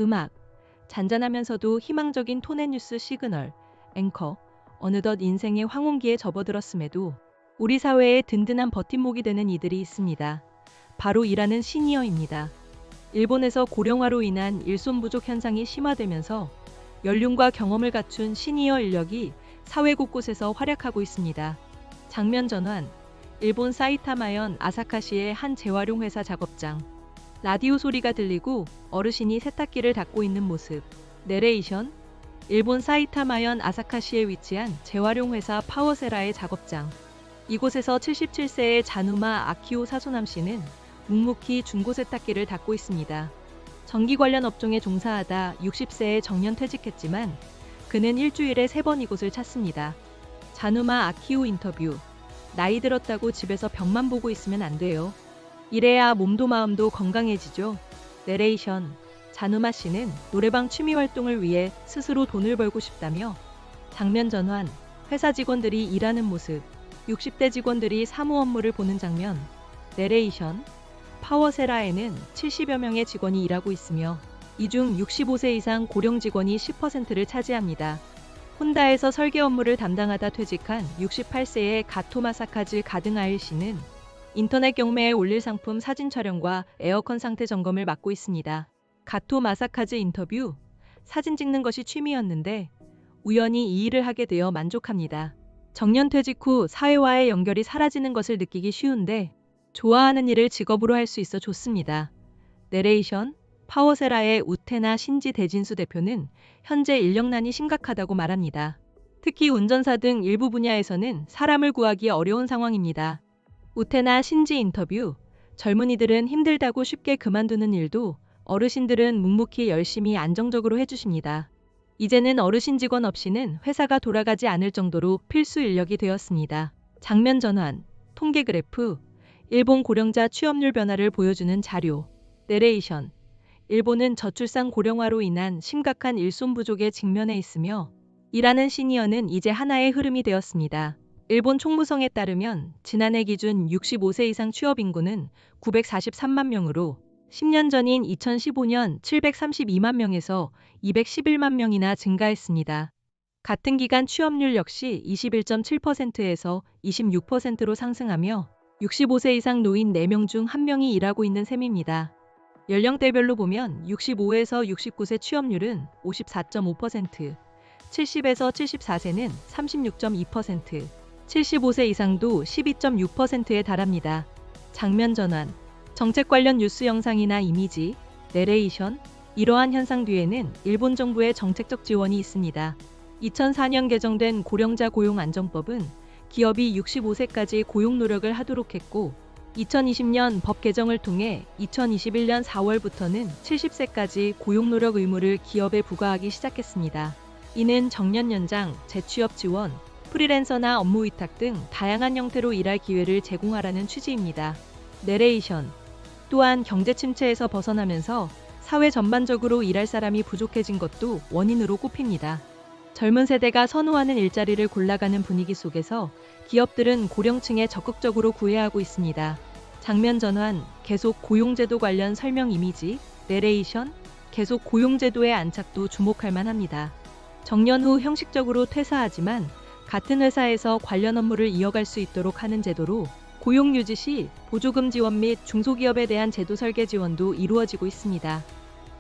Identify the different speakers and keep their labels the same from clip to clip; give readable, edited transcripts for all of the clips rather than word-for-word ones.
Speaker 1: 음악, 잔잔하면서도 희망적인 톤의 뉴스 시그널, 앵커, 어느덧 인생의 황혼기에 접어들었음에도 우리 사회에 든든한 버팀목이 되는 이들이 있습니다. 바로 일하는 시니어입니다. 일본에서 고령화로 인한 일손 부족 현상이 심화되면서 연륜과 경험을 갖춘 시니어 인력이 사회 곳곳에서 활약하고 있습니다. 장면 전환, 일본 사이타마현 아사카시의 한 재활용 회사 작업장. 라디오 소리가 들리고 어르신이 세탁기를 닦고 있는 모습. 내레이션, 일본 사이타마현 아사카시에 위치한 재활용 회사 파워세라의 작업장. 이곳에서 77세의 자누마 아키오 사소남 씨는 묵묵히 중고 세탁기를 닦고 있습니다. 전기 관련 업종에 종사하다 60세에 정년 퇴직했지만 그는 일주일에 3번 이곳을 찾습니다. 자누마 아키오 인터뷰. 나이 들었다고 집에서 벽만 보고 있으면 안 돼요. 이래야 몸도 마음도 건강해지죠. 내레이션. 자누마 씨는 노래방 취미 활동을 위해 스스로 돈을 벌고 싶다며 장면 전환. 회사 직원들이 일하는 모습. 60대 직원들이 사무 업무를 보는 장면. 내레이션. 파워세라에는 70여 명의 직원이 일하고 있으며 이 중 65세 이상 고령 직원이 10%를 차지합니다. 혼다에서 설계 업무를 담당하다 퇴직한 68세의 가토 마사카즈 가등아일 씨는 인터넷 경매에 올릴 상품 사진 촬영과 에어컨 상태 점검을 맡고 있습니다. 가토 마사카즈 인터뷰. 사진 찍는 것이 취미였는데 우연히 이 일을 하게 되어 만족합니다. 정년 퇴직 후 사회와의 연결이 사라지는 것을 느끼기 쉬운데 좋아하는 일을 직업으로 할 수 있어 좋습니다. 내레이션. 파워세라의 우테나 신지 대진수 대표는 현재 인력난이 심각하다고 말합니다. 특히 운전사 등 일부 분야에서는 사람을 구하기 어려운 상황입니다. 우테나 신지 인터뷰. 젊은이들은 힘들다고 쉽게 그만두는 일도 어르신들은 묵묵히 열심히 안정적으로 해주십니다. 이제는 어르신 직원 없이는 회사가 돌아가지 않을 정도로 필수 인력이 되었습니다. 장면 전환. 통계 그래프. 일본 고령자 취업률 변화를 보여주는 자료. 내레이션. 일본은 저출산 고령화로 인한 심각한 일손 부족에 직면해 있으며 일하는 시니어는 이제 하나의 흐름이 되었습니다. 일본 총무성에 따르면 지난해 기준 65세 이상 취업 인구는 943만 명으로 10년 전인 2015년 732만 명에서 211만 명이나 증가했습니다. 같은 기간 취업률 역시 21.7%에서 26%로 상승하며 65세 이상 노인 4명 중 1명이 일하고 있는 셈입니다. 연령대별로 보면 65에서 69세 취업률은 54.5%, 70에서 74세는 36.2%, 75세 이상도 12.6%에 달합니다. 장면 전환. 정책 관련 뉴스 영상이나 이미지, 내레이션. 이러한 현상 뒤에는 일본 정부의 정책적 지원이 있습니다. 2004년 개정된 고령자 고용안정법은 기업이 65세까지 고용 노력을 하도록 했고 2020년 법 개정을 통해 2021년 4월부터는 70세까지 고용 노력 의무를 기업에 부과하기 시작했습니다. 이는 정년 연장, 재취업 지원, 프리랜서나 업무 위탁 등 다양한 형태로 일할 기회를 제공하라는 취지입니다. 내레이션. 또한 경제 침체에서 벗어나면서 사회 전반적으로 일할 사람이 부족해진 것도 원인으로 꼽힙니다. 젊은 세대가 선호하는 일자리를 골라가는 분위기 속에서 기업들은 고령층에 적극적으로 구애하고 있습니다. 장면 전환. 계속 고용제도 관련 설명 이미지, 내레이션. 계속 고용제도의 안착도 주목할 만합니다. 정년 후 형식적으로 퇴사하지만 같은 회사에서 관련 업무를 이어갈 수 있도록 하는 제도로 고용 유지 시 보조금 지원 및 중소기업에 대한 제도 설계 지원도 이루어지고 있습니다.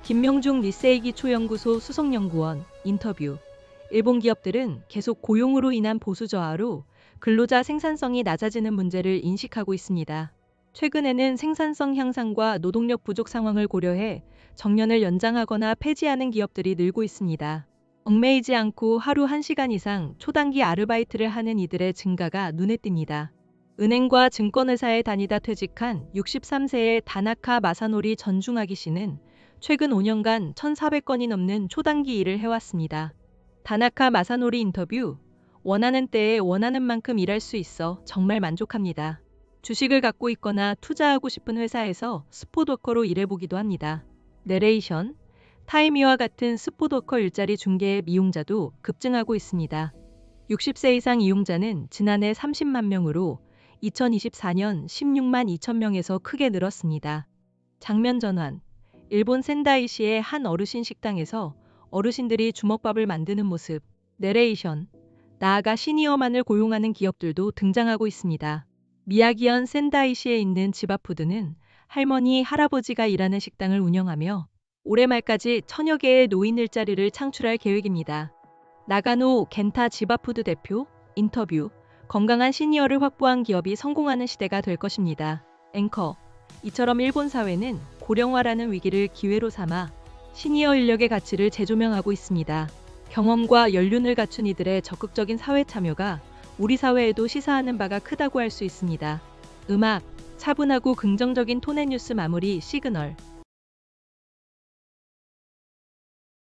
Speaker 1: 김명중 니세이기 초연구소 수석연구원 인터뷰. 일본 기업들은 계속 고용으로 인한 보수 저하로 근로자 생산성이 낮아지는 문제를 인식하고 있습니다. 최근에는 생산성 향상과 노동력 부족 상황을 고려해 정년을 연장하거나 폐지하는 기업들이 늘고 있습니다. 얽매이지 않고 하루 1시간 이상 초단기 아르바이트를 하는 이들의 증가가 눈에 띕니다. 은행과 증권회사에 다니다 퇴직한 63세의 다나카 마사노리 전중아기 씨는 최근 5년간 1,400건이 넘는 초단기 일을 해왔습니다. 다나카 마사노리 인터뷰. 원하는 때에 원하는 만큼 일할 수 있어 정말 만족합니다. 주식을 갖고 있거나 투자하고 싶은 회사에서 스폿워커로 일해보기도 합니다. 내레이션. 타이미와 같은 스폿워커 일자리 중개 이용자도 급증하고 있습니다. 60세 이상 이용자는 지난해 30만 명으로 2024년 16만 2천 명에서 크게 늘었습니다. 장면 전환. 일본 센다이시의 한 어르신 식당에서 어르신들이 주먹밥을 만드는 모습, 내레이션, 나아가 시니어만을 고용하는 기업들도 등장하고 있습니다. 미야기현 센다이시에 있는 지바푸드는 할머니, 할아버지가 일하는 식당을 운영하며 올해 말까지 1000여 개의 노인 일자리를 창출할 계획입니다. 나가노 겐타 지바푸드 대표, 인터뷰, 건강한 시니어를 확보한 기업이 성공하는 시대가 될 것입니다. 앵커, 이처럼 일본 사회는 고령화라는 위기를 기회로 삼아 시니어 인력의 가치를 재조명하고 있습니다. 경험과 연륜을 갖춘 이들의 적극적인 사회 참여가 우리 사회에도 시사하는 바가 크다고 할 수 있습니다. 음악, 차분하고 긍정적인 톤의 뉴스 마무리 시그널.